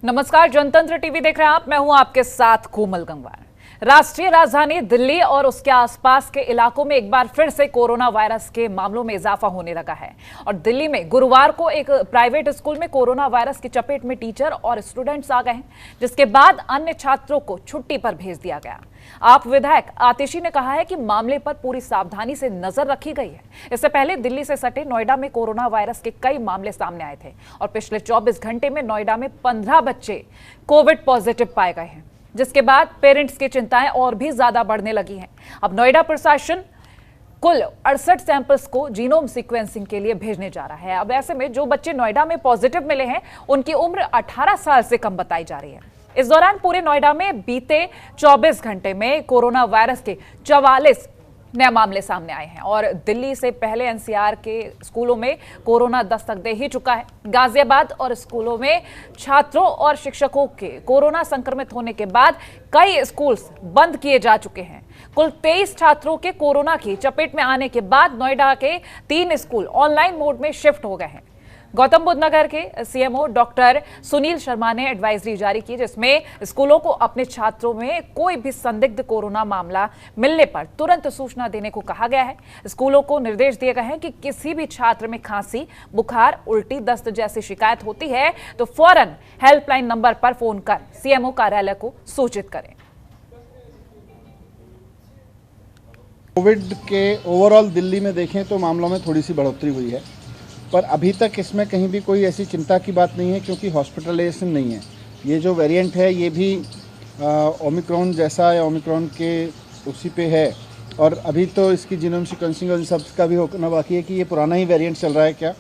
नमस्कार, जनतंत्र टीवी देख रहे हैं आप। मैं हूं आपके साथ कोमल गंगवार। राष्ट्रीय राजधानी दिल्ली और उसके आसपास के इलाकों में एक बार फिर से कोरोना वायरस के मामलों में इजाफा होने लगा है और दिल्ली में गुरुवार को एक प्राइवेट स्कूल में कोरोना वायरस की चपेट में टीचर और स्टूडेंट्स आ गए हैं, जिसके बाद अन्य छात्रों को छुट्टी पर भेज दिया गया। आप विधायक आतिशी ने कहा है कि मामले पर पूरी सावधानी से नजर रखी गई है। इससे पहले दिल्ली से सटे नोएडा में कोरोना वायरस के कई मामले सामने आए थे और पिछले 24 घंटे में नोएडा में 15 बच्चे कोविड पॉजिटिव पाए गए हैं, जिसके बाद पेरेंट्स की चिंताएं और भी ज्यादा बढ़ने लगी हैं। अब नोएडा प्रशासन कुल 68 सैंपल्स को जीनोम सीक्वेंसिंग के लिए भेजने जा रहा है। अब ऐसे में जो बच्चे नोएडा में पॉजिटिव मिले हैं, उनकी उम्र 18 साल से कम बताई जा रही है। इस दौरान पूरे नोएडा में बीते 24 घंटे में कोरोना वायरस के 44 नए मामले सामने आए हैं और दिल्ली से पहले एनसीआर के स्कूलों में कोरोना दस्तक दे ही चुका है। गाजियाबाद और स्कूलों में छात्रों और शिक्षकों के कोरोना संक्रमित होने के बाद कई स्कूल्स बंद किए जा चुके हैं। कुल 23 छात्रों के कोरोना की चपेट में आने के बाद नोएडा के 3 स्कूल ऑनलाइन मोड में शिफ्ट हो गए हैं। गौतम बुद्ध नगर के सीएमओ डॉक्टर सुनील शर्मा ने एडवाइजरी जारी की, जिसमें स्कूलों को अपने छात्रों में कोई भी संदिग्ध कोरोना मामला मिलने पर तुरंत सूचना देने को कहा गया है। स्कूलों को निर्देश दिए गए हैं कि किसी भी छात्र में खांसी, बुखार, उल्टी, दस्त जैसी शिकायत होती है तो फौरन हेल्पलाइन नंबर पर फोन कर सीएमओ कार्यालय को सूचित करें। कोविड के ओवरऑल दिल्ली में देखें तो मामलों में थोड़ी सी बढ़ोतरी हुई है, पर अभी तक इसमें कहीं भी कोई ऐसी चिंता की बात नहीं है, क्योंकि हॉस्पिटलाइजेशन नहीं है। ये जो वेरिएंट है ये भी ओमिक्रॉन जैसा या ओमिक्रॉन के उसी पे है और अभी तो इसकी जीनोम सीक्वेंसिंग और इन सब का भी होना बाकी है कि ये पुराना ही वेरिएंट चल रहा है क्या।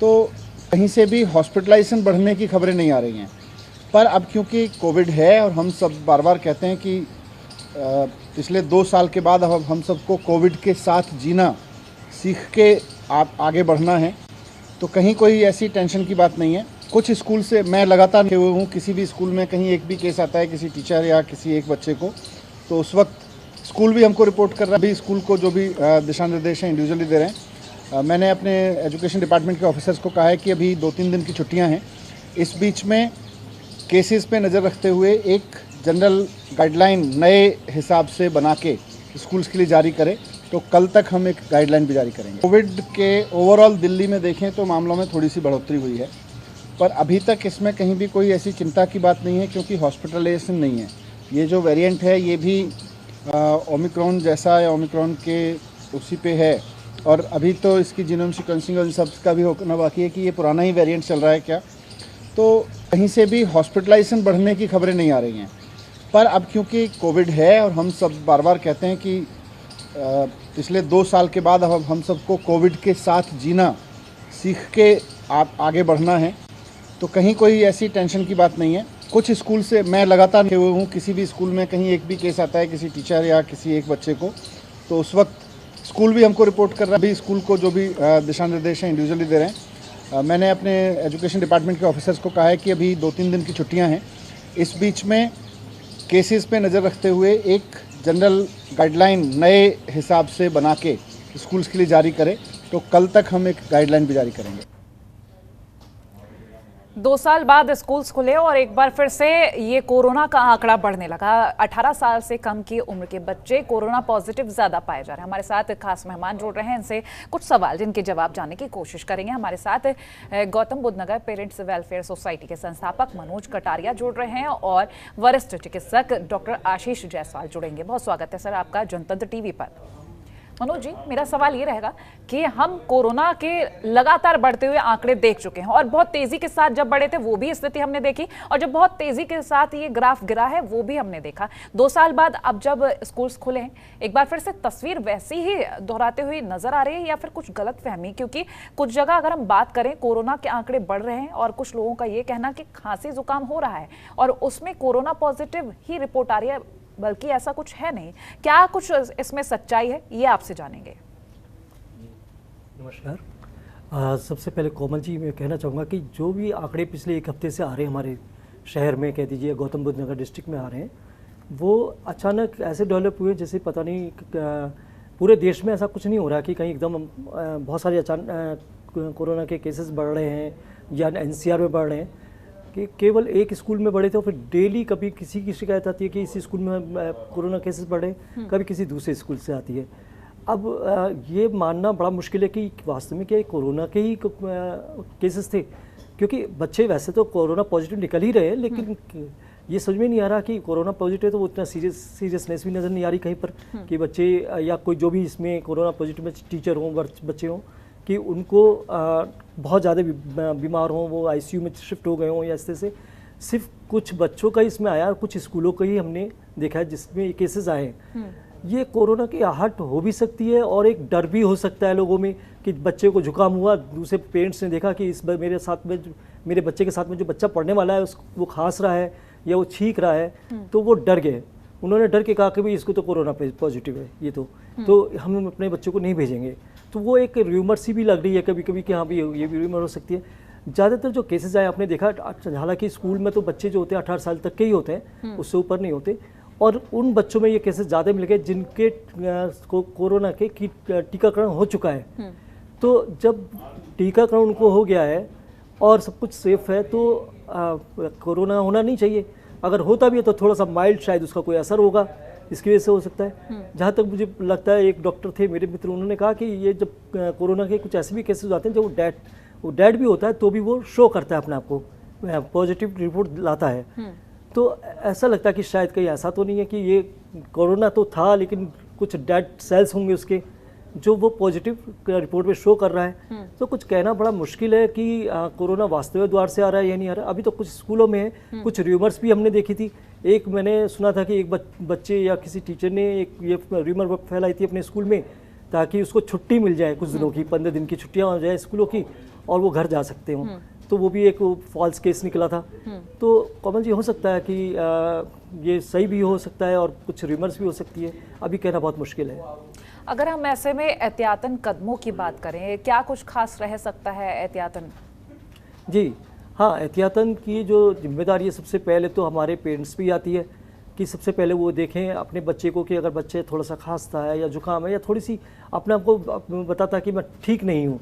तो कहीं से भी हॉस्पिटलाइजेशन बढ़ने की खबरें नहीं आ रही हैं। पर अब क्योंकि कोविड है और हम सब बार बार कहते हैं कि पिछले 2 साल के बाद अब हम सबको कोविड के साथ जीना सीख के आगे बढ़ना है, तो कहीं कोई ऐसी टेंशन की बात नहीं है। कुछ स्कूल से मैं लगातार हुए हूँ, किसी भी स्कूल में कहीं एक भी केस आता है किसी टीचर या किसी एक बच्चे को, तो उस वक्त स्कूल भी हमको रिपोर्ट कर रहा है। अभी स्कूल को जो भी दिशा निर्देश हैं इंडिविजुअली दे रहे हैं। मैंने अपने एजुकेशन डिपार्टमेंट के ऑफिसर्स को कहा है कि अभी 2-3 दिन की छुट्टियाँ हैं, इस बीच में केसेस पे नज़र रखते हुए एक जनरल गाइडलाइन नए हिसाब से बना के स्कूल्स के लिए जारी करें, तो कल तक हम एक गाइडलाइन भी जारी करेंगे। कोविड के ओवरऑल दिल्ली में देखें तो मामलों में थोड़ी सी बढ़ोतरी हुई है, पर अभी तक इसमें कहीं भी कोई ऐसी चिंता की बात नहीं है, क्योंकि हॉस्पिटलाइजेशन नहीं है। ये जो वेरिएंट है ये भी ओमिक्रॉन जैसा या ओमिक्रॉन के उसी पे है और अभी तो इसकी जीनोम सीक्वेंसिंग और इन सब का भी होना बाकी है कि ये पुराना ही वेरिएंट चल रहा है क्या। तो कहीं से भी हॉस्पिटलाइजेशन बढ़ने की खबरें नहीं आ रही हैं। पर अब क्योंकि कोविड है और हम सब बार बार कहते हैं कि पिछले 2 साल के बाद अब हम सबको कोविड के साथ जीना सीख के आगे बढ़ना है, तो कहीं कोई ऐसी टेंशन की बात नहीं है। कुछ स्कूल से मैं लगातार हुए हूँ, किसी भी स्कूल में कहीं एक भी केस आता है किसी टीचर या किसी एक बच्चे को, तो उस वक्त स्कूल भी हमको रिपोर्ट कर रहा है। अभी स्कूल को जो भी दिशा निर्देश हैं इंडिविजुअली दे रहे हैं। मैंने अपने एजुकेशन डिपार्टमेंट के ऑफिसर्स को कहा है कि अभी 2-3 दिन की छुट्टियाँ हैं, इस बीच में केसेस पे नज़र रखते हुए एक जनरल गाइडलाइन नए हिसाब से बना के स्कूल्स के लिए जारी करें, तो कल तक हम एक गाइडलाइन भी जारी करेंगे। 2 साल बाद स्कूल्स खुले और एक बार फिर से ये कोरोना का आंकड़ा बढ़ने लगा। 18 साल से कम की उम्र के बच्चे कोरोना पॉजिटिव ज्यादा पाए जा रहे हैं। हमारे साथ खास मेहमान जुड़ रहे हैं, इनसे कुछ सवाल जिनके जवाब जानने की कोशिश करेंगे। हमारे साथ गौतम बुद्ध नगर पेरेंट्स वेलफेयर सोसाइटी के संस्थापक मनोज कटारिया जुड़ रहे हैं और वरिष्ठ चिकित्सक डॉक्टर आशीष जायसवाल जुड़ेंगे। बहुत स्वागत है सर आपका जनतंत्र टीवी पर। मनोज जी, मेरा सवाल ये रहेगा कि हम कोरोना के लगातार बढ़ते हुए आंकड़े देख चुके हैं और बहुत तेजी के साथ जब बढ़े थे वो भी स्थिति हमने देखी और जब बहुत तेजी के साथ ये ग्राफ गिरा है वो भी हमने देखा। 2 साल बाद अब जब स्कूल्स खुले हैं, एक बार फिर से तस्वीर वैसी ही दोहराते हुए नजर आ रही है या फिर कुछ गलतफहमी? क्योंकि कुछ जगह अगर हम बात करें कोरोना के आंकड़े बढ़ रहे हैं और कुछ लोगों का ये कहना कि खांसी जुकाम हो रहा है और उसमें कोरोना पॉजिटिव ही रिपोर्ट आ रही है, बल्कि ऐसा कुछ है नहीं। क्या कुछ इसमें सच्चाई है, ये आपसे जानेंगे। नमस्कार। सबसे पहले कोमल जी, मैं कहना चाहूँगा कि जो भी आंकड़े पिछले 1 हफ्ते से आ रहे हैं हमारे शहर में, कह दीजिए गौतम बुद्ध नगर डिस्ट्रिक्ट में आ रहे हैं, वो अचानक ऐसे डेवलप हुए जैसे पता नहीं पूरे देश में ऐसा कुछ नहीं हो रहा कि कहीं एकदम बहुत सारे अचानक कोरोना के केसेस बढ़ रहे हैं या एनसीआर में बढ़ रहे हैं। कि केवल एक स्कूल में बढ़े थे और फिर डेली कभी किसी की शिकायत आती है कि इस स्कूल में कोरोना केसेस बढ़े, कभी किसी दूसरे स्कूल से आती है। अब ये मानना बड़ा मुश्किल है कि वास्तव में क्या ये कोरोना के ही केसेस थे, क्योंकि बच्चे वैसे तो कोरोना पॉजिटिव निकल ही रहे हैं, लेकिन ये समझ में नहीं आ रहा कि कोरोना पॉजिटिव है तो वो इतना सीरियसनेस भी नज़र नहीं आ रही कहीं पर कि बच्चे या कोई जो भी इसमें कोरोना पॉजिटिव में टीचर हों, बच्चे हों, कि उनको बहुत ज़्यादा बीमार हों, वो आईसीयू में शिफ्ट हो गए हों या इस तरह से। सिर्फ कुछ बच्चों का इसमें आया, कुछ स्कूलों का ही हमने देखा है जिसमें ये केसेस आए हैं। ये कोरोना की आहट हो भी सकती है और एक डर भी हो सकता है लोगों में कि बच्चे को जुकाम हुआ, दूसरे पेरेंट्स ने देखा कि इस बार मेरे बच्चे के साथ में जो बच्चा पढ़ने वाला है वो खांस रहा है या वो छींक रहा है, तो वो डर गए। उन्होंने डर के कहा कि भाई इसको तो कोरोना पॉजिटिव है, ये तो हम अपने बच्चों को नहीं भेजेंगे। तो वो एक र्यूमर सी भी लग रही है कभी कभी कि हाँ भी ये भी र्यूमर हो सकती है। ज़्यादातर जो केसेस आए आपने देखा, हालांकि स्कूल में तो बच्चे जो होते हैं 18 साल तक के ही होते हैं, उससे ऊपर नहीं होते, और उन बच्चों में ये केसेस ज़्यादा मिल गए जिनके कोरोना के टीकाकरण हो चुका है। तो जब टीकाकरण उनको हो गया है और सब कुछ सेफ है तो कोरोना होना नहीं चाहिए। अगर होता भी है तो थोड़ा सा माइल्ड शायद उसका कोई असर होगा, इसकी वजह से हो सकता है। जहाँ तक मुझे लगता है, एक डॉक्टर थे मेरे मित्र, उन्होंने कहा कि ये जब कोरोना के कुछ ऐसे भी केसेस आते हैं जब वो डेड भी होता है तो भी वो शो करता है अपने आप को, पॉजिटिव रिपोर्ट लाता है। तो ऐसा लगता है कि शायद कहीं ऐसा तो नहीं है कि ये कोरोना तो था लेकिन कुछ डेड सेल्स होंगे उसके जो वो पॉजिटिव रिपोर्ट में शो कर रहा है। तो कुछ कहना बड़ा मुश्किल है कि कोरोना वास्तविक द्वार से आ रहा है या नहीं आ रहा है। अभी तो कुछ स्कूलों में है, कुछ र्यूमर्स भी हमने देखी थी। एक मैंने सुना था कि एक बच्चे या किसी टीचर ने एक ये र्यूमर फैलाई थी अपने स्कूल में ताकि उसको छुट्टी मिल जाए कुछ दिनों की, 15 दिन की छुट्टियाँ हो जाए स्कूलों की और वो घर जा सकते हों। तो वो भी एक फॉल्स केस निकला था। तो कमल जी, हो सकता है कि ये सही भी हो सकता है और कुछ र्यूमर्स भी हो सकती है, अभी कहना बहुत मुश्किल है। अगर हम ऐसे में एहतियातन कदमों की बात करें, क्या कुछ खास रह सकता है एहतियातन? जी हाँ, एहतियातन की जो जिम्मेदारी है सबसे पहले तो हमारे पेरेंट्स भी आती है कि सबसे पहले वो देखें अपने बच्चे को कि अगर बच्चे थोड़ा सा खांसता है या जुकाम है या थोड़ी सी अपने आप को बताता है कि मैं ठीक नहीं हूँ,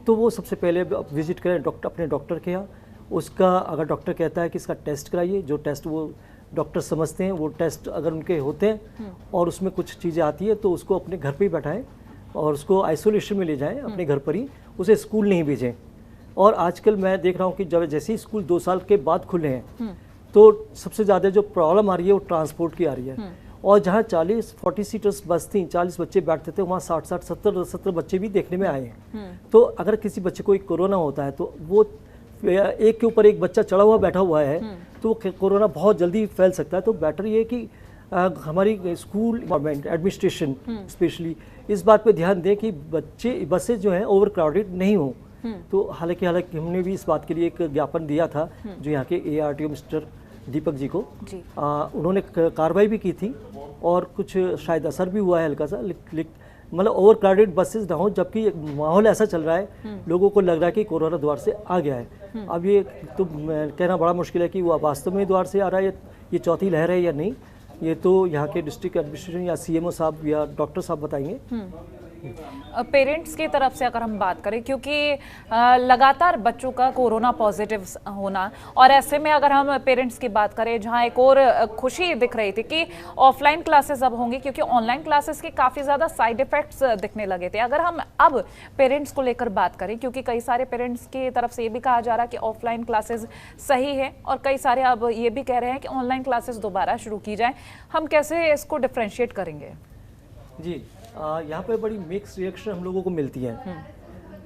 तो वो सबसे पहले विजिट करें अपने डॉक्टर के यहाँ। उसका अगर डॉक्टर कहता है कि इसका टेस्ट कराइए, जो टेस्ट वो डॉक्टर समझते हैं, वो टेस्ट अगर उनके होते हैं और उसमें कुछ चीज़ें आती है तो उसको अपने घर पे ही बैठाएं और उसको आइसोलेशन में ले जाएं अपने घर पर ही, उसे स्कूल नहीं भेजें। और आजकल मैं देख रहा हूँ कि जब जैसे ही स्कूल 2 साल के बाद खुले हैं तो सबसे ज़्यादा जो प्रॉब्लम आ रही है वो ट्रांसपोर्ट की आ रही है। और जहाँ 40-40 सीटर्स बस थी, 40 बच्चे बैठते थे, वहाँ 60-60, 70 बच्चे भी देखने में आए हैं। तो अगर किसी बच्चे को कोरोना होता है तो वो एक के ऊपर एक बच्चा चढ़ा हुआ बैठा हुआ है तो कोरोना बहुत जल्दी फैल सकता है। तो बेटर ये कि हमारी स्कूल गवर्नमेंट एडमिनिस्ट्रेशन स्पेशली इस बात पे ध्यान दें कि बसें जो हैं ओवर क्राउडेड नहीं हो। तो हालांकि हमने भी इस बात के लिए एक ज्ञापन दिया था जो यहाँ के ARTO मिस्टर दीपक जी को, उन्होंने कार्रवाई भी की थी और कुछ शायद असर भी हुआ है हल्का सा, मतलब ओवर क्राउडेड बसेस ना हो, जबकि माहौल ऐसा चल रहा है, लोगों को लग रहा है कि कोरोना द्वार से आ गया है। अब ये तो कहना बड़ा मुश्किल है कि वो वास्तव में द्वार से आ रहा है, ये चौथी लहर है या नहीं, ये तो यहाँ के डिस्ट्रिक्ट एडमिनिस्ट्रेशन या CMO साहब या डॉक्टर साहब बताएंगे। पेरेंट्स की तरफ से अगर हम बात करें, क्योंकि लगातार बच्चों का कोरोना पॉजिटिव होना, और ऐसे में अगर हम पेरेंट्स की बात करें, जहां एक और खुशी दिख रही थी कि ऑफलाइन क्लासेस अब होंगी, क्योंकि ऑनलाइन क्लासेस के काफ़ी ज़्यादा साइड इफ़ेक्ट्स दिखने लगे थे। अगर हम अब पेरेंट्स को लेकर बात करें, क्योंकि कई सारे पेरेंट्स की तरफ से ये भी कहा जा रहा है कि ऑफलाइन क्लासेस सही है और कई सारे अब ये भी कह रहे हैं कि ऑनलाइन क्लासेस दोबारा शुरू की जाए, हम कैसे इसको डिफ्रेंशिएट करेंगे? जी, यहाँ पे बड़ी मिक्स रिएक्शन हम लोगों को मिलती है।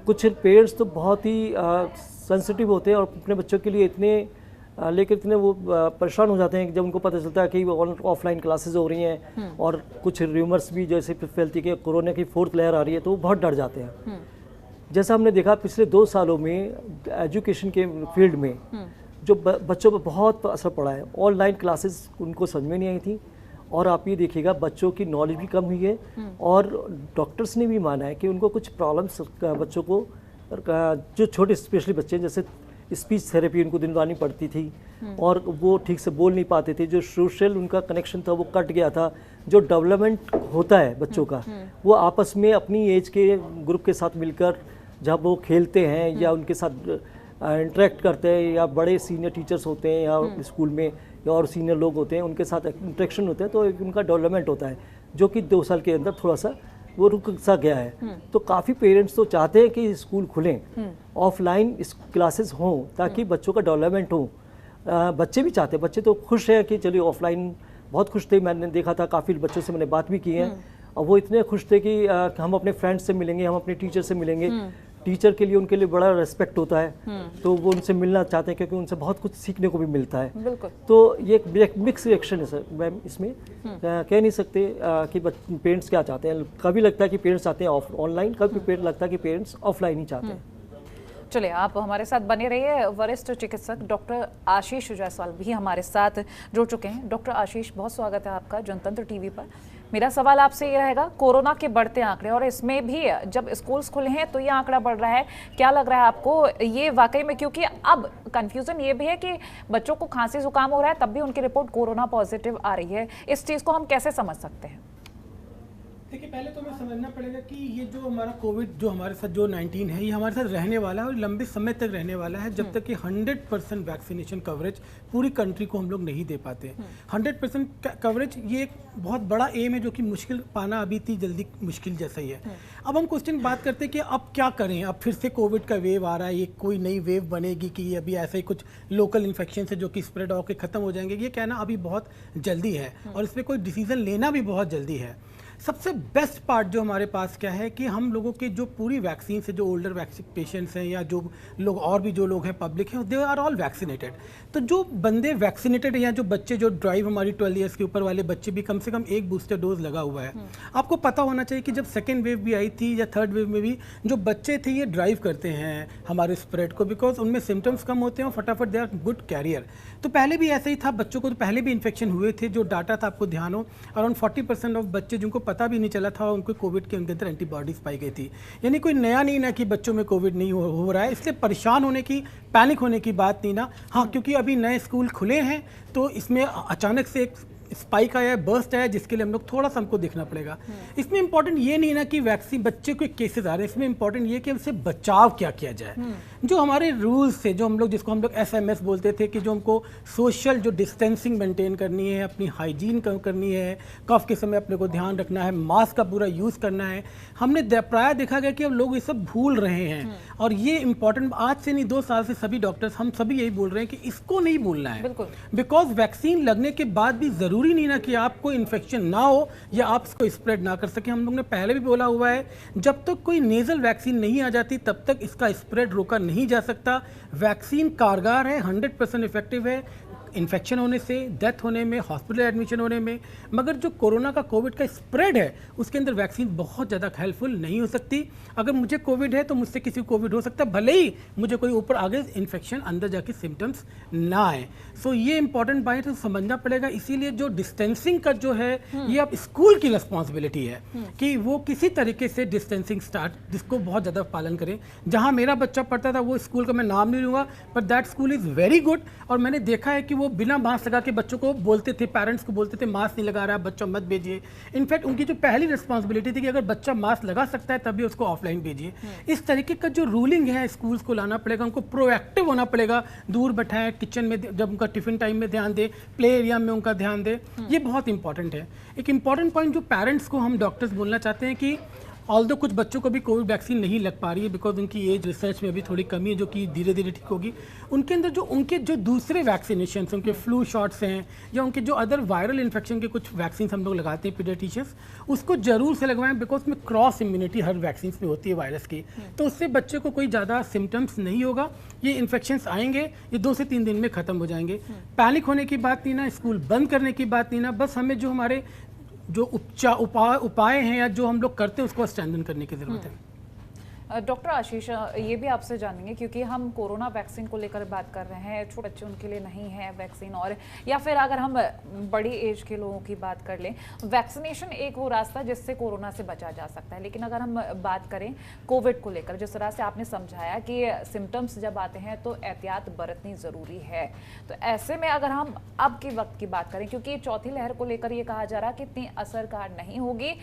कुछ पेरेंट्स तो बहुत ही सेंसिटिव होते हैं और अपने बच्चों के लिए इतने वो परेशान हो जाते हैं कि जब उनको पता चलता है कि ऑफलाइन क्लासेस हो रही हैं और कुछ र्यूमर्स भी जैसे फैलती है कि कोरोना की 4th लहर आ रही है, तो वो बहुत डर जाते हैं। जैसा हमने देखा पिछले 2 सालों में एजुकेशन के फील्ड में जो बच्चों पर बहुत असर पड़ा है। ऑनलाइन क्लासेस उनको समझ में नहीं आई थी और आप ये देखिएगा बच्चों की नॉलेज भी कम हुई है और डॉक्टर्स ने भी माना है कि उनको कुछ प्रॉब्लम्स बच्चों को, जो छोटे स्पेशली बच्चे जैसे स्पीच थेरेपी उनको दिलवानी पड़ती थी और वो ठीक से बोल नहीं पाते थे, जो सोशल उनका कनेक्शन था वो कट गया था। जो डेवलपमेंट होता है बच्चों का वो आपस में अपनी एज के ग्रुप के साथ मिलकर जब वो खेलते हैं या उनके साथ इंटरेक्ट करते हैं, या बड़े सीनियर टीचर्स होते हैं या स्कूल में या और सीनियर लोग होते हैं, उनके साथ इंटरेक्शन होते हैं, तो उनका डेवलपमेंट होता है, जो कि 2 साल के अंदर थोड़ा सा वो रुक सा गया है। तो काफ़ी पेरेंट्स तो चाहते हैं कि स्कूल खुलें, ऑफलाइन क्लासेस हों, ताकि बच्चों का डेवलपमेंट हो। बच्चे भी चाहते हैं, बच्चे तो खुश हैं कि चलिए ऑफलाइन, बहुत खुश थे, मैंने देखा था काफ़ी बच्चों से मैंने बात भी की है, और वो इतने खुश थे कि हम अपने फ्रेंड्स से मिलेंगे, हम अपने टीचर से मिलेंगे। टीचर के लिए उनके लिए बड़ा रेस्पेक्ट होता है, तो वो उनसे मिलना चाहते हैं, क्योंकि उनसे बहुत कुछ सीखने को भी मिलता है। बिल्कुल। तो ये एक मिक्स रिएक्शन है सर मैम, इसमें कह नहीं सकते कि पेरेंट्स क्या चाहते हैं। कभी लगता है कि पेरेंट्स चाहते हैं ऑनलाइन, कभी लगता है कि पेरेंट्स ऑफलाइन ही चाहते हैं। चलिए, आप हमारे साथ बने रहिए। वरिष्ठ चिकित्सक डॉक्टर आशीष जायसवाल भी हमारे साथ जुड़ चुके हैं। डॉक्टर आशीष, बहुत स्वागत है आपका जनतंत्र टीवी पर। मेरा सवाल आपसे ये रहेगा, कोरोना के बढ़ते आंकड़े, और इसमें भी जब स्कूल्स खुले हैं तो ये आंकड़ा बढ़ रहा है, क्या लग रहा है आपको ये वाकई में? क्योंकि अब कंफ्यूजन ये भी है कि बच्चों को खांसी जुकाम हो रहा है, तब भी उनकी रिपोर्ट कोरोना पॉजिटिव आ रही है। इस चीज़ को हम कैसे समझ सकते हैं? देखिए, पहले तो हमें समझना पड़ेगा कि ये जो हमारा कोविड जो हमारे साथ जो 19 है, ये हमारे साथ रहने वाला है और लंबे समय तक रहने वाला है, जब तक कि 100% वैक्सीनेशन कवरेज पूरी कंट्री को हम लोग नहीं दे पाते। 100% कवरेज ये एक बहुत बड़ा एम है, जो कि मुश्किल पाना अभी इतनी जल्दी मुश्किल जैसा ही है। अब हम क्वेश्चन बात करते हैं कि अब क्या करें, अब फिर से कोविड का वेव आ रहा है, ये कोई नई वेव बनेगी कि अभी ऐसे ही कुछ लोकल इन्फेक्शन से जो कि स्प्रेड होकर ख़त्म हो जाएंगे, ये कहना अभी बहुत जल्दी है और इस पर कोई डिसीजन लेना भी बहुत जल्दी है। सबसे बेस्ट पार्ट जो हमारे पास क्या है कि हम लोगों के जो पूरी वैक्सीन से जो ओल्डर पेशेंट्स हैं या जो लोग और भी जो लोग हैं पब्लिक हैं, दे आर ऑल वैक्सीनेटेड। तो जो बंदे वैक्सीनेटेड हैं या जो बच्चे जो ड्राइव हमारी 12 ईयर्स के ऊपर वाले बच्चे भी कम से कम एक बूस्टर डोज लगा हुआ है। आपको पता होना चाहिए कि जब सेकेंड वेव भी आई थी या थर्ड वेव में भी जो बच्चे थे ये ड्राइव करते हैं हमारे स्प्रेड को, बिकॉज उनमें सिम्टम्स कम होते हैं और फटाफट दे आर गुड कैरियर। तो पहले भी ऐसे ही था, बच्चों को तो पहले भी इन्फेक्शन हुए थे। जो डाटा था आपको ध्यान हो, अराउंड 40% ऑफ बच्चे जिनको पता भी नहीं चला था उनको कोविड के अंदर एंटीबॉडीज पाई गई थी। यानी कोई नया नहीं ना कि बच्चों में कोविड नहीं हो रहा है, इसलिए परेशान होने की, पैनिक होने की बात नहीं ना। हाँ, क्योंकि अभी नए स्कूल खुले हैं तो इसमें अचानक से एक स्पाइक आया है, बर्स्ट आया, जिसके लिए हम लोग थोड़ा सा हमको देखना पड़ेगा। इसमें इंपॉर्टेंट ये नहीं ना कि वैक्सीन बच्चे को केसेस आ रहे हैं, इसमें इंपॉर्टेंट ये कि उससे बचाव क्या किया जाए। जो हमारे रूल्स थे, जो हम लोग जिसको हम लोग SMS बोलते थे, कि जो हमको सोशल जो डिस्टेंसिंग मेंटेन करनी है, अपनी हाइजीन करनी है, कफ के समय अपने को ध्यान रखना है, मास्क का पूरा यूज़ करना है, हमने प्राय देखा गया कि अब लोग ये सब भूल रहे हैं। और ये इंपॉर्टेंट, आज से नहीं 2 साल से सभी डॉक्टर्स हम सभी यही बोल रहे हैं कि इसको नहीं भूलना है। बिकॉज वैक्सीन लगने के बाद भी ज़रूरी नहीं ना कि आपको इन्फेक्शन ना हो या आप इसको स्प्रेड ना कर सके। हम लोग ने पहले भी बोला हुआ है, जब तक कोई नेजल वैक्सीन नहीं आ जाती तब तक इसका स्प्रेड रोका नहीं जा सकता। वैक्सीन कारगर है, 100% इफेक्टिव है इन्फेक्शन होने से, डेथ होने में, हॉस्पिटल एडमिशन होने में। मगर जो कोरोना का कोविड का स्प्रेड है उसके अंदर वैक्सीन बहुत ज़्यादा हेल्पफुल नहीं हो सकती। अगर मुझे कोविड है तो मुझसे किसी को कोविड हो सकता है, भले ही मुझे कोई ऊपर आगे इन्फेक्शन अंदर जाके सिम्टम्स ना आए। सो ये इंपॉर्टेंट बात है, समझना पड़ेगा। इसीलिए जो डिस्टेंसिंग का जो है ये अब स्कूल की रिस्पॉन्सिबिलिटी है कि वो किसी तरीके से डिस्टेंसिंग स्टार्ट, जिसको बहुत ज़्यादा पालन करें। जहाँ मेरा बच्चा पढ़ता था वो स्कूल का मैं नाम नहीं लूँगा, but that school is very good. और मैंने देखा है कि वो बिना मास्क लगा के बच्चों को बोलते थे, पेरेंट्स को बोलते थे मास्क नहीं लगा रहा है बच्चा मत भेजिए। इनफैक्ट उनकी जो पहली रिस्पॉन्सिबिलिटी थी कि अगर बच्चा मास्क लगा सकता है तभी उसको ऑफलाइन भेजिए। इस तरीके का जो रूलिंग है स्कूल्स को लाना पड़ेगा, उनको प्रोएक्टिव होना पड़ेगा, दूर बैठाएं, किचन में जब उनका टिफिन टाइम में ध्यान दे, प्ले एरिया में उनका ध्यान दे, ये बहुत इंपॉर्टेंट है। एक इंपॉर्टेंट पॉइंट जो पेरेंट्स को हम डॉक्टर्स बोलना चाहते हैं कि ऑल्दो कुछ बच्चों को भी कोविड वैक्सीन नहीं लग पा रही है बिकॉज उनकी एज रिसर्च में अभी थोड़ी कमी है, जो कि धीरे धीरे ठीक होगी। उनके अंदर जो उनके जो दूसरे वैक्सीनेशन, उनके फ्लू शॉट्स हैं या उनके जो अदर वायरल इन्फेक्शन के कुछ वैक्सीन हम लोग लगाते हैं पीडियाट्रिशियंस, उसको जरूर से लगवाएं बिकॉज में क्रॉस इम्यूनिटी हर वैक्सीन में होती है वायरस की। तो उससे बच्चे को कोई ज़्यादा सिम्टम्स नहीं होगा, ये इन्फेक्शंस आएंगे, ये 2 से 3 दिन में ख़त्म हो जाएंगे। पैनिक होने की बात नहीं ना, स्कूल बंद करने की बात नहीं ना, बस हमें जो हमारे जो उपाय हैं या जो हम लोग करते हैं उसको स्ट्रेंथन करने की ज़रूरत है। डॉक्टर आशीष, ये भी आपसे जानेंगे क्योंकि हम कोरोना वैक्सीन को लेकर बात कर रहे हैं, छोटे बच्चे उनके लिए नहीं है वैक्सीन, और या फिर अगर हम बड़ी एज के लोगों की बात कर लें, वैक्सीनेशन एक वो रास्ता जिससे कोरोना से बचा जा सकता है। लेकिन अगर हम बात करें कोविड को लेकर, जिस तरह से आपने समझाया कि सिम्टम्स जब आते हैं तो एहतियात बरतनी ज़रूरी है, तो ऐसे में अगर हम अब के वक्त की बात करें, क्योंकि चौथी लहर को लेकर ये कहा जा रहा है कि इतनी असरकार नहीं होगी,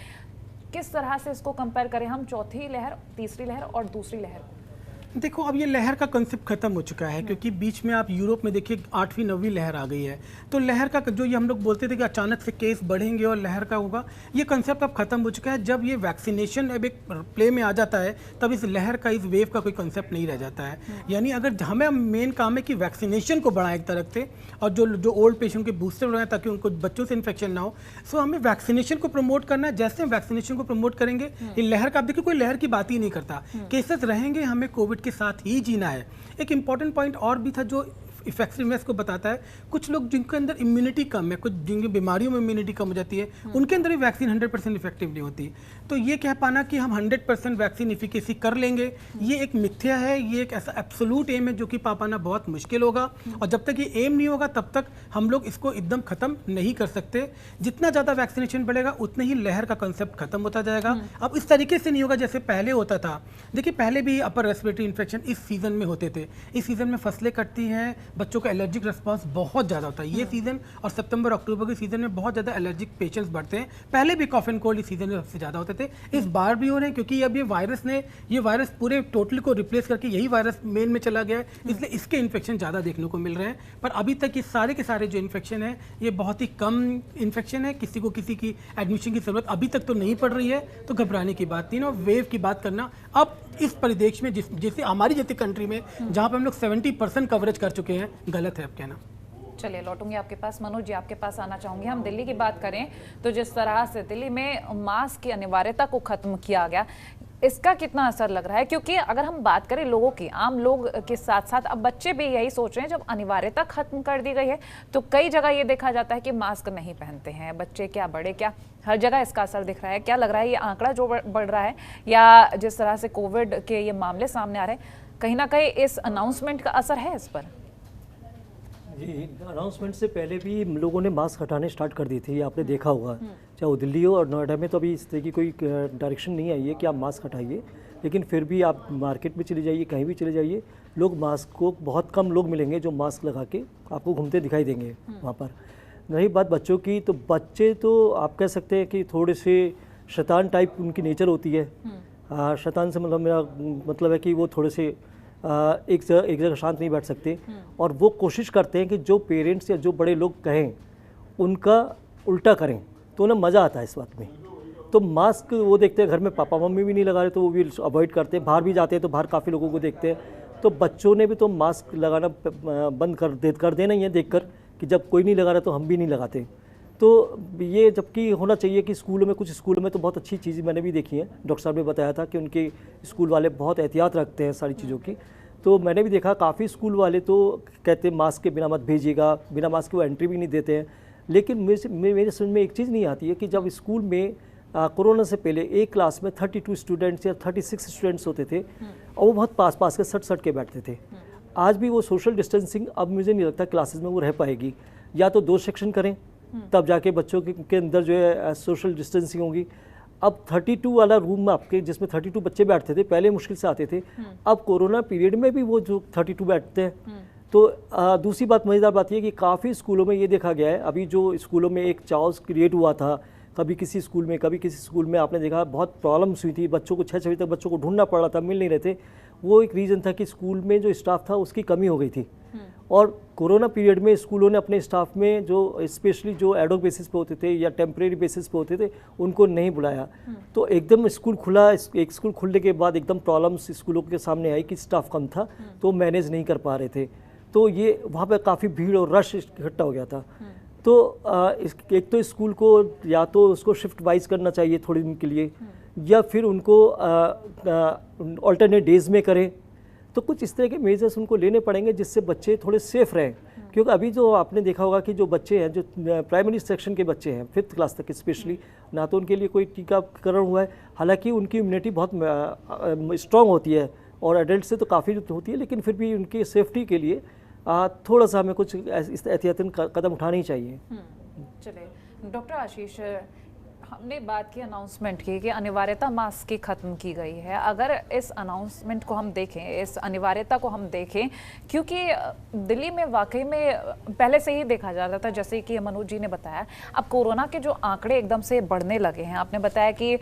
किस तरह से इसको कंपेयर करें हम चौथी लहर, तीसरी लहर और दूसरी लहर? देखो अब ये लहर का कंसेप्ट खत्म हो चुका है, क्योंकि बीच में आप यूरोप में देखिए 8वीं 9वीं लहर आ गई है। तो लहर का जो ये हम लोग बोलते थे कि अचानक से केस बढ़ेंगे और लहर का होगा, ये कंसेप्ट अब खत्म हो चुका है। जब ये वैक्सीनेशन अब एक प्ले में आ जाता है तब इस लहर का, इस वेव का कोई कंसेप्ट नहीं रह जाता है। यानी अगर हमें मेन काम है कि वैक्सीनेशन को बढ़ाएं एक तरफ से, और जो ओल्ड पेशेंट के बूस्टर बढ़ाएं ताकि उनको बच्चों से इन्फेक्शन ना हो। सो हमें वैक्सीनेशन को प्रमोट करना है। जैसे हम वैक्सीनेशन को प्रमोट करेंगे, ये लहर का, आप देखिए कोई लहर की बात ही नहीं करता, केसेस रहेंगे, हमें कोविड के साथ ही जीना है। एक इंपॉर्टेंट पॉइंट और भी था जो इफेक्टिवनेस को बताता है। कुछ लोग जिनके अंदर इम्यूनिटी कम है, कुछ जिनकी बीमारियों में इम्यूनिटी कम हो जाती है, उनके अंदर भी वैक्सीन 100% इफेक्टिव नहीं होती। तो ये कह पाना कि हम 100% वैक्सीन इफिकेसी कर लेंगे, ये एक मिथ्या है, ये एक ऐसा एब्सोल्यूट एम है जो कि पा पाना बहुत मुश्किल होगा। और जब तक ये एम नहीं होगा तब तक हम लोग इसको एकदम खत्म नहीं कर सकते। जितना ज़्यादा वैक्सीनेशन बढ़ेगा उतने ही लहर का कंसेप्ट खत्म होता जाएगा। अब इस तरीके से नहीं होगा जैसे पहले होता था। देखिए पहले भी अपर रेस्पिरेटरी इन्फेक्शन इस सीजन में होते थे। इस सीजन में फसलें कटती हैं, बच्चों का एलर्जिक रिस्पांस बहुत ज़्यादा होता है। ये सीजन और सितंबर अक्टूबर के सीजन में बहुत ज़्यादा एलर्जिक पेशेंट्स बढ़ते हैं। पहले भी कॉफ एंड कोल्ड इस सीजन में सबसे ज़्यादा होते थे, इस बार भी हो रहे हैं, क्योंकि अब ये वायरस पूरे टोटल को रिप्लेस करके यही वायरस मेन में चला गया है, इसलिए इसके इन्फेक्शन ज़्यादा देखने को मिल रहे हैं। पर अभी तक ये सारे के सारे जो इन्फेक्शन है ये बहुत ही कम इन्फेक्शन है। किसी को किसी की एडमिशन की जरूरत अभी तक तो नहीं पड़ रही है, तो घबराने की बात नहीं ना। वेव की बात करना अब इस परिदेश में जैसे हमारी जैसी कंट्री में जहाँ पे हम लोग 70% कवरेज कर चुके हैं, गलत है अब कहना। चलिए लौटूंगी आपके पास। मनोज जी आपके पास आना चाहूंगी। हम दिल्ली की बात करें तो जिस तरह से दिल्ली में मास्क की अनिवार्यता को खत्म किया गया, इसका कितना असर लग रहा है? क्योंकि अगर हम बात करें लोगों की, आम लोग के साथ साथ अब बच्चे भी यही सोच रहे हैं, जब अनिवार्यता खत्म कर दी गई है तो कई जगह ये देखा जाता है कि मास्क नहीं पहनते हैं, बच्चे क्या बड़े क्या, हर जगह इसका असर दिख रहा है। क्या लग रहा है ये आंकड़ा जो बढ़ रहा है या जिस तरह से कोविड के ये मामले सामने आ रहे हैं, कहीं ना कहीं इस अनाउंसमेंट का असर है इस पर? जी, अनाउंसमेंट से पहले भी लोगों ने मास्क हटाने स्टार्ट कर दी थी, आपने देखा होगा। चाहे वो दिल्ली हो और नोएडा में तो अभी इस तरह की कोई डायरेक्शन नहीं आई है कि आप मास्क हटाइए, लेकिन फिर भी आप मार्केट में चले जाइए, कहीं भी चले जाइए, लोग मास्क को, बहुत कम लोग मिलेंगे जो मास्क लगा के आपको घूमते दिखाई देंगे वहाँ पर। रही बात बच्चों की, तो बच्चे तो आप कह सकते हैं कि थोड़े से शैतान टाइप उनकी नेचर होती है। शैतान से मतलब मेरा मतलब है कि वो थोड़े से एक जगह शांत नहीं बैठ सकते, और वो कोशिश करते हैं कि जो पेरेंट्स या जो बड़े लोग कहें उनका उल्टा करें, तो उन्हें मज़ा आता है इस बात में। तो मास्क वो देखते हैं घर में पापा मम्मी भी नहीं लगा रहे तो वो भी अवॉइड करते हैं। बाहर भी जाते हैं तो बाहर काफ़ी लोगों को देखते हैं, तो बच्चों ने भी तो मास्क लगाना बंद कर देना ही है देखकर कि जब कोई नहीं लगा रहा तो हम भी नहीं लगाते। तो ये जबकि होना चाहिए कि स्कूलों में, कुछ स्कूलों में तो बहुत अच्छी चीज़ मैंने भी देखी है, डॉक्टर साहब ने बताया था कि उनके स्कूल वाले बहुत एहतियात रखते हैं सारी चीज़ों की। तो मैंने भी देखा काफ़ी स्कूल वाले तो कहते हैं मास्क के बिना मत भेजिएगा, बिना मास्क के वो एंट्री भी नहीं देते हैं। लेकिन मेरे समझ में एक चीज़ नहीं आती है कि जब स्कूल में कोरोना से पहले एक क्लास में 32 स्टूडेंट्स या 36 स्टूडेंट्स होते थे और वो बहुत पास के सट के बैठते थे। आज भी वो सोशल डिस्टेंसिंग अब मुझे नहीं लगता क्लासेस में वो रह पाएगी। या तो 2 सेक्शन करें तब जाके बच्चों के अंदर जो है सोशल डिस्टेंसिंग होगी। अब 32 वाला रूम में आपके, जिसमें 32 बच्चे बैठते थे, पहले मुश्किल से आते थे, अब कोरोना पीरियड में भी वो जो 32 बैठते हैं। तो दूसरी बात, मज़ेदार बात ये कि काफ़ी स्कूलों में ये देखा गया है, अभी जो स्कूलों में एक चाओस क्रिएट हुआ था, कभी किसी स्कूल में कभी किसी स्कूल में, आपने देखा बहुत प्रॉब्लम्स हुई थी, बच्चों को 6 बजे तक बच्चों को ढूंढना पड़ रहा था, मिल नहीं रहे थे। वो एक रीज़न था कि स्कूल में जो स्टाफ था उसकी कमी हो गई थी। और कोरोना पीरियड में स्कूलों ने अपने स्टाफ में जो स्पेशली जो एडोक बेसिस पे होते थे या टेम्परेरी बेसिस पे होते थे उनको नहीं बुलाया। तो एकदम स्कूल खुला, एक स्कूल खुलने के बाद एकदम प्रॉब्लम्स स्कूलों के सामने आई कि स्टाफ कम था तो मैनेज नहीं कर पा रहे थे। तो ये वहाँ पे काफ़ी भीड़ और रश इकट्ठा हो गया था। तो एक तो स्कूल को या तो उसको शिफ्ट वाइज करना चाहिए थोड़े दिन के लिए, या फिर उनको ऑल्टरनेट डेज में करें। तो कुछ इस तरह के मेजर्स उनको लेने पड़ेंगे जिससे बच्चे थोड़े सेफ रहें। क्योंकि अभी जो आपने देखा होगा कि जो बच्चे हैं, जो प्राइमरी सेक्शन के बच्चे हैं 5th क्लास तक स्पेशली, ना तो उनके लिए कोई टीकाकरण हुआ है, हालांकि उनकी इम्यूनिटी बहुत स्ट्रॉन्ग होती है और एडल्ट से तो काफ़ी होती है, लेकिन फिर भी उनकी सेफ्टी के लिए थोड़ा सा हमें कुछ इस एहतियातन कदम उठाने ही चाहिए। चलिए डॉक्टर आशीष, हमने बात की अनाउंसमेंट की कि अनिवार्यता मास्क की ख़त्म की गई है। अगर इस अनाउंसमेंट को हम देखें, इस अनिवार्यता को हम देखें, क्योंकि दिल्ली में वाकई में पहले से ही देखा जाता था, जैसे कि मनोज जी ने बताया, अब कोरोना के जो आंकड़े एकदम से बढ़ने लगे हैं। आपने बताया कि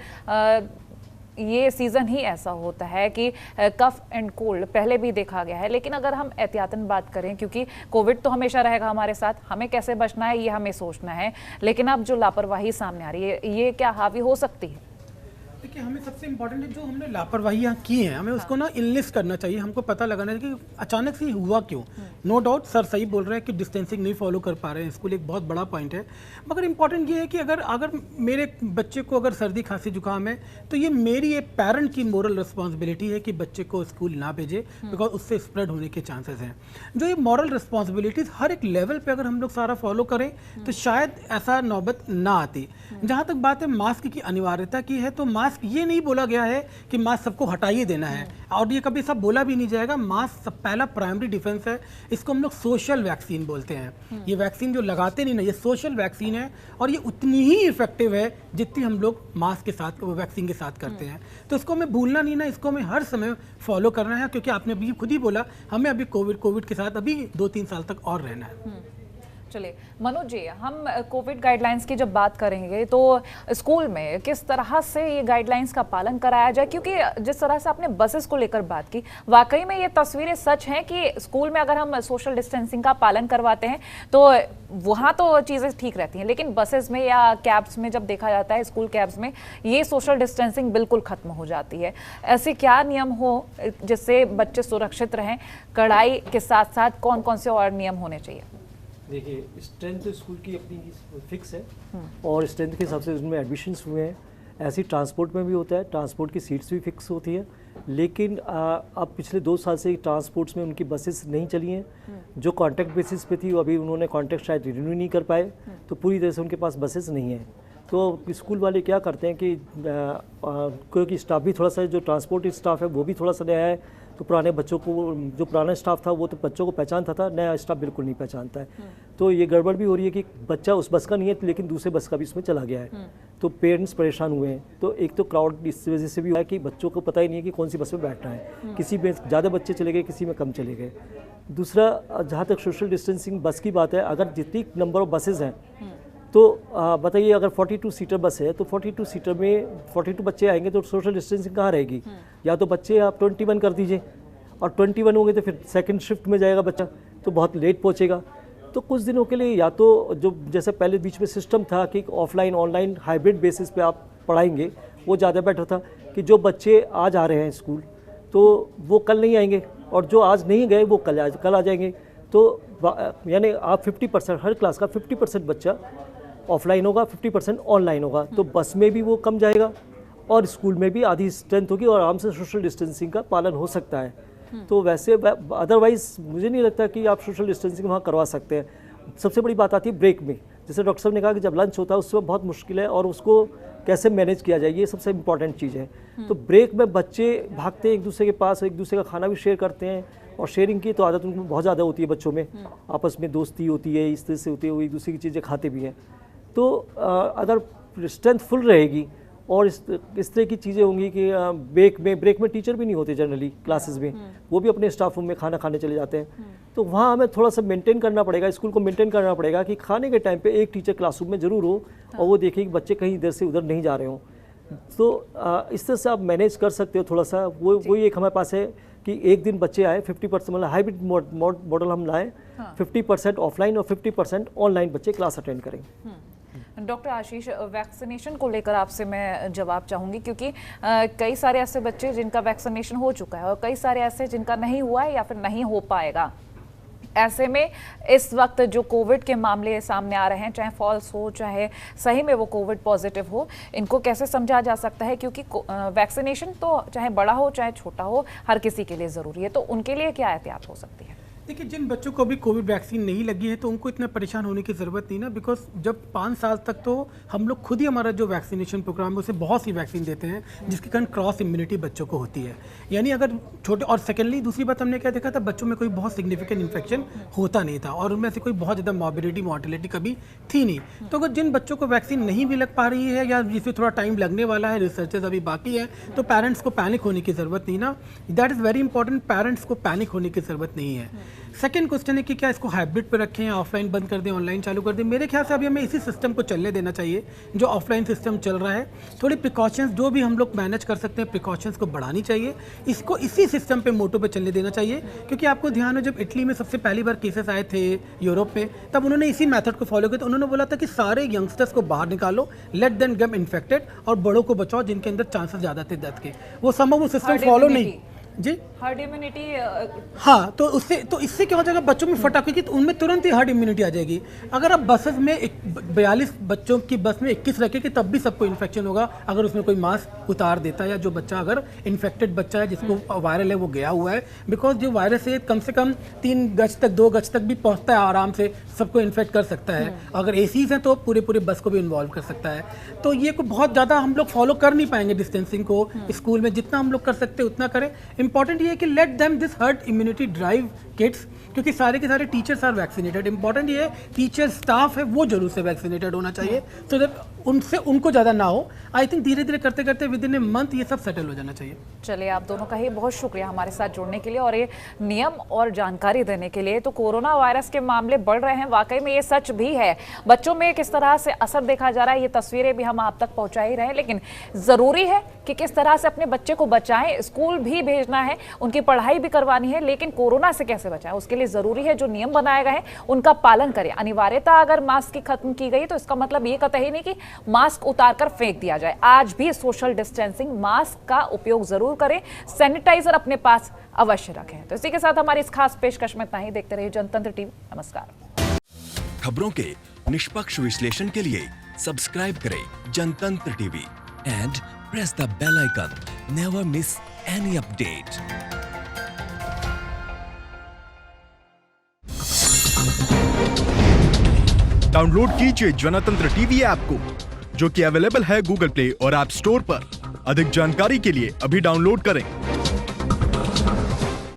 ये सीज़न ही ऐसा होता है कि कफ एंड कोल्ड पहले भी देखा गया है, लेकिन अगर हम एहतियातन बात करें, क्योंकि कोविड तो हमेशा रहेगा हमारे साथ, हमें कैसे बचना है ये हमें सोचना है, लेकिन अब जो लापरवाही सामने आ रही है ये क्या हावी हो सकती है? देखिए, हमें सबसे इम्पोर्टेंट है जो हमने लापरवाहियाँ की हैं, हमें उसको ना इनलिस्ट करना चाहिए, हमको पता लगाना चाहिए कि अचानक से हुआ क्यों। नो डाउट सर सही बोल रहे हैं कि डिस्टेंसिंग नहीं फॉलो कर पा रहे हैं स्कूल, एक बहुत बड़ा पॉइंट है। मगर इम्पॉर्टेंट ये है कि अगर मेरे बच्चे को अगर सर्दी खांसी जुकाम है तो ये मेरी एक पेरेंट की मोरल रिस्पॉन्सिबिलिटी है कि बच्चे को स्कूल ना भेजे, बिकॉज उससे स्प्रेड होने के चांसेस हैं। जो ये मॉरल रिस्पॉन्सिबिलिटीज हर एक लेवल पर अगर हम लोग सारा फॉलो करें तो शायद ऐसा नौबत ना आती। जहाँ तक बात है मास्क की अनिवार्यता की है, तो मास्क ये नहीं बोला गया है कि मास्क सबको हटाइए देना है, और ये कभी सब बोला भी नहीं जाएगा। मास्क सब पहला प्राइमरी डिफेंस है, इसको हम लोग सोशल वैक्सीन बोलते हैं। ये वैक्सीन जो लगाते नहीं ना, ये सोशल वैक्सीन है, और ये उतनी ही इफेक्टिव है जितनी हम लोग मास्क के साथ वैक्सीन के साथ करते हैं। तो इसको हमें भूलना नहीं ना, इसको हमें हर समय फॉलो करना है, क्योंकि आपने अभी खुद ही बोला हमें अभी कोविड के साथ अभी 2-3 साल तक और रहना है। चलिए मनोज जी, हम कोविड गाइडलाइंस की जब बात करेंगे तो स्कूल में किस तरह से ये गाइडलाइंस का पालन कराया जाए, क्योंकि जिस तरह से आपने बसेस को लेकर बात की, वाकई में ये तस्वीरें सच हैं कि स्कूल में अगर हम सोशल डिस्टेंसिंग का पालन करवाते हैं तो वहाँ तो चीज़ें ठीक रहती हैं, लेकिन बसेस में या कैब्स में जब देखा जाता है, स्कूल कैब्स में ये सोशल डिस्टेंसिंग बिल्कुल खत्म हो जाती है। ऐसे क्या नियम हो जिससे बच्चे सुरक्षित रहें? कड़ाई के साथ साथ कौन कौन से और नियम होने चाहिए? देखिए, स्ट्रेंथ स्कूल की अपनी फिक्स है और स्ट्रेंथ के हिसाब से उसमें एडमिशन्स हुए हैं। ऐसे ही ट्रांसपोर्ट में भी होता है, ट्रांसपोर्ट की सीट्स भी फिक्स होती है, लेकिन अब पिछले 2 साल से ट्रांसपोर्ट्स में उनकी बसेस नहीं चली हैं। जो कॉन्ट्रैक्ट बेसिस पे थी वो अभी उन्होंने कॉन्ट्रैक्ट शायद रिन्यू नहीं कर पाए, तो पूरी तरह से उनके पास बसेस नहीं हैं। तो स्कूल वाले क्या करते हैं कि क्योंकि स्टाफ भी थोड़ा सा, जो ट्रांसपोर्ट स्टाफ है वो भी थोड़ा सा नया है, तो पुराने बच्चों को, जो पुराना स्टाफ था वो तो बच्चों को पहचानता था, नया स्टाफ बिल्कुल नहीं पहचानता है। तो ये गड़बड़ भी हो रही है कि बच्चा उस बस का नहीं है लेकिन दूसरे बस का भी इसमें चला गया है, तो पेरेंट्स परेशान हुए हैं। तो एक तो क्राउड इस वजह से भी हुआ है कि बच्चों को पता ही नहीं है कि कौन सी बस में बैठना है, किसी में ज़्यादा बच्चे चले गए, किसी में कम चले गए। दूसरा, जहाँ तक सोशल डिस्टेंसिंग बस की बात है, अगर जितनी नंबर ऑफ बसेज हैं तो बताइए, अगर 42 सीटर बस है तो 42 सीटर में 42 बच्चे आएंगे तो सोशल डिस्टेंसिंग कहाँ रहेगी? या तो बच्चे आप 21 कर दीजिए, और 21 होंगे तो फिर सेकंड शिफ्ट में जाएगा बच्चा, तो बहुत लेट पहुंचेगा। तो कुछ दिनों के लिए या तो जो जैसे पहले बीच में सिस्टम था कि ऑफलाइन ऑनलाइन हाइब्रिड बेसिस पे आप पढ़ाएंगे, वो ज़्यादा बेटर था कि जो बच्चे आज आ रहे हैं स्कूल तो वो कल नहीं आएंगे, और जो आज नहीं गए वो कल आ जाएंगे। तो यानी आप 50%, हर क्लास का 50% बच्चा ऑफलाइन होगा, 50% ऑनलाइन होगा, तो बस में भी वो कम जाएगा और स्कूल में भी आधी स्ट्रेंथ होगी और आराम से सोशल डिस्टेंसिंग का पालन हो सकता है। तो वैसे अदरवाइज़ मुझे नहीं लगता कि आप सोशल डिस्टेंसिंग वहाँ करवा सकते हैं। सबसे बड़ी बात आती है ब्रेक में, जैसे डॉक्टर साहब ने कहा कि जब लंच होता है उस समय बहुत मुश्किल है और उसको कैसे मैनेज किया जाए, ये सबसे इम्पॉर्टेंट चीज़ है। तो ब्रेक में बच्चे भागते हैं एक दूसरे के पास, एक दूसरे का खाना भी शेयर करते हैं, और शेयरिंग की तो आदत उनको बहुत ज़्यादा होती है बच्चों में, आपस में दोस्ती होती है, इस तरह से होती है, वो एक दूसरे की चीज़ें खाते भी हैं। तो अगर स्ट्रेंथ फुल रहेगी और इस तरह की चीज़ें होंगी कि ब्रेक में टीचर भी नहीं होते जनरली क्लासेस में, वो भी अपने स्टाफ रूम में खाना खाने चले जाते हैं, तो वहाँ हमें थोड़ा सा मेंटेन करना पड़ेगा, स्कूल को मेंटेन करना पड़ेगा कि खाने के टाइम पे एक टीचर क्लासरूम में ज़रूर हो और वो देखे कि बच्चे कहीं इधर से उधर नहीं जा रहे हों। तो इस तरह से आप मैनेज कर सकते हो थोड़ा सा। वही एक हमारे पास है कि एक दिन बच्चे आए 50%, मतलब हाइब्रिड मॉडल हम लाएँ, 50% ऑफलाइन और 50% ऑनलाइन बच्चे क्लास अटेंड करेंगे। डॉक्टर आशीष, वैक्सीनेशन को लेकर आपसे मैं जवाब चाहूँगी, क्योंकि कई सारे ऐसे बच्चे जिनका वैक्सीनेशन हो चुका है और कई सारे ऐसे जिनका नहीं हुआ है या फिर नहीं हो पाएगा। ऐसे में इस वक्त जो कोविड के मामले सामने आ रहे हैं, चाहे फॉल्स हो चाहे सही में वो कोविड पॉजिटिव हो, इनको कैसे समझा जा सकता है? क्योंकि वैक्सीनेशन तो चाहे बड़ा हो चाहे छोटा हो, हर किसी के लिए ज़रूरी है, तो उनके लिए क्या एहतियात हो सकती है? देखिए, जिन बच्चों को अभी कोविड वैक्सीन नहीं लगी है तो उनको इतना परेशान होने की ज़रूरत नहीं ना, बिकॉज जब 5 साल तक तो हम लोग खुद ही हमारा जो वैक्सीनेशन प्रोग्राम है उसे बहुत सी वैक्सीन देते हैं जिसके कारण क्रॉस इम्यूनिटी बच्चों को होती है। यानी अगर छोटे, और सेकेंडली दूसरी बात हमने क्या देखा था, बच्चों में कोई बहुत सिग्निफिकेंट इन्फेक्शन होता नहीं था और उनमें से कोई बहुत ज़्यादा मॉर्बिडिटी मॉर्टेलिटी कभी थी नहीं। तो अगर जिन बच्चों को वैक्सीन नहीं भी लग पा रही है या जिसमें थोड़ा टाइम लगने वाला है, रिसर्चेस अभी बाकी है, तो पेरेंट्स को पैनिक होने की ज़रूरत नहीं ना, that is very important. Parents को पैनिक होने की ज़रूरत नहीं है। सेकंड क्वेश्चन है कि क्या इसको हाइब्रिड पे रखें या ऑफलाइन बंद कर दें, ऑनलाइन चालू कर दें। मेरे ख्याल से अभी हमें इसी सिस्टम को चलने देना चाहिए जो ऑफलाइन सिस्टम चल रहा है। थोड़ी प्रिकॉशंस जो भी हम लोग मैनेज कर सकते हैं, प्रिकॉशंस को बढ़ानी चाहिए, इसको इसी सिस्टम पे मोटो पे चलने देना चाहिए। क्योंकि आपको ध्यान हो, जब इटली में सबसे पहली बार केसेस आए थे यूरोप में, तब उन्होंने इसी मेथड को फॉलो किया। तो उन्होंने बोला था कि सारे यंगस्टर्स को बाहर निकालो, लेट देम गेट इन्फेक्टेड, और बड़ों को बचाओ जिनके अंदर चांसेस ज़्यादा थे डेथ के। वो संभव वो सिस्टम फॉलो नहीं जी, हर्ड इम्यूनिटी। हाँ, तो इससे क्या हो जाएगा, बच्चों में फटा, क्योंकि उनमें तुरंत ही हर्ड इम्यूनिटी आ जाएगी। अगर आप बसेस में 42 बच्चों की बस में 21 रखेंगे तब भी सबको इन्फेक्शन होगा अगर उसमें कोई मास्क उतार देता है, या जो बच्चा अगर इन्फेक्टेड बच्चा है जिसको वायरल है वो गया हुआ है। बिकॉज जो वायरस है कम से कम 3 गज तक 2 गज तक भी पहुँचता है, आराम से सबको इन्फेक्ट कर सकता है। अगर एसीज हैं तो पूरे बस को भी इन्वॉल्व कर सकता है। तो ये को बहुत ज़्यादा हम लोग फॉलो कर नहीं पाएंगे डिस्टेंसिंग को स्कूल में। जितना हम लोग कर सकते हैं उतना करें। इंपॉर्टेंट ये है कि let them this herd immunity drive kids, क्योंकि सारे के सारे टीचर्स आर वैक्सीनेटेड। इंपॉर्टेंट ये है टीचर स्टाफ है वो जरूर से वैक्सीनेटेड होना चाहिए, सो दैट उनसे उनको ज़्यादा ना हो। आई थिंक धीरे धीरे करते करते विद इन ए मंथ ये सब सेटल हो जाना चाहिए। चलिए, आप दोनों का ही बहुत शुक्रिया हमारे साथ जुड़ने के लिए और ये नियम और जानकारी देने के लिए। तो कोरोना वायरस के मामले बढ़ रहे हैं, वाकई में ये सच भी है। बच्चों में किस तरह से असर देखा जा रहा है, ये तस्वीरें भी हम आप तक पहुंचा ही रहे हैं, लेकिन ज़रूरी है कि किस तरह से अपने बच्चे को बचाएं। स्कूल भी भेजना है, उनकी पढ़ाई भी करवानी है, लेकिन कोरोना से कैसे बचाएं उसके लिए ज़रूरी है जो नियम बनाए गए हैं उनका पालन करें। अनिवार्यता अगर मास्क की खत्म की गई तो इसका मतलब ये कतई नहीं कि मास्क उतारकर फेंक दिया जाए। आज भी सोशल डिस्टेंसिंग, मास्क का उपयोग जरूर करें, सैनिटाइजर अपने पास अवश्य रखें। तो इसी के साथ हमारी इस खास पेशकश में इतना ही। देखते रहिए जनतंत्र टीवी। नमस्कार। खबरों के निष्पक्ष विश्लेषण के लिए सब्सक्राइब करें Jantantra TV and press the bell icon. Never miss any update. Download कीजिए जनतंत्र टीवी ऐप को, जो कि अवेलेबल है गूगल प्ले और ऐप स्टोर पर। अधिक जानकारी के लिए अभी डाउनलोड करें।